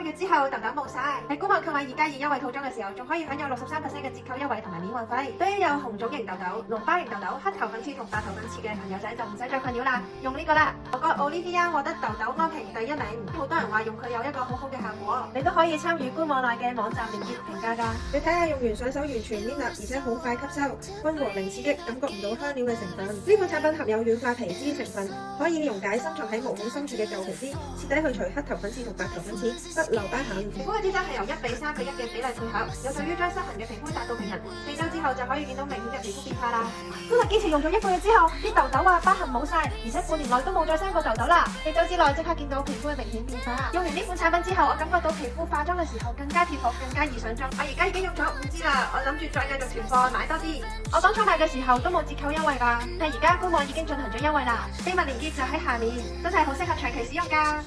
月之後痘痘冇晒。喺官網購買2+2優惠套裝嘅時候，仲可以享有63%嘅折扣優惠同埋免運費。對於有紅腫型痘痘、膿皰型痘痘、黑頭粉刺同白頭粉刺嘅朋友仔就唔使再困擾啦，用呢個啦。我國 Olivia 獲得痘痘安瓶第1名，好多人話用佢有一個好好嘅效果。你都可以參與官網內嘅網站連結評價㗎。你睇下用完上手完全黏膩，而且好快吸收，溫和零刺激，感覺唔到香料嘅成分。呢款產品含有軟化皮脂成分，可以溶解深藏喺毛孔深處嘅舊皮脂，徹底去除黑頭粉刺同白頭粉刺，不留疤痕。皮膚嘅脂質係由1:3:1嘅比例配合，有助於將失衡嘅皮膚達到平衡。4周之後就可以見到明顯嘅皮膚變化啦。真係堅持用咗1個月之後，啲痘痘啊、疤痕冇晒，而且半年內都冇再生過痘痘啦。4周之內即刻見到皮膚嘅明顯變化。用完呢款產品之後，我感覺到皮膚化妝嘅時候更加貼服，更加易上妝。我而家已經用咗5支啦，我諗住再繼續囤貨買多啲。我當初買嘅時候都冇折扣優惠㗎，但係而家官網已經進行咗優惠啦。秘密連結就喺下面，真係好適合長期使用㗎。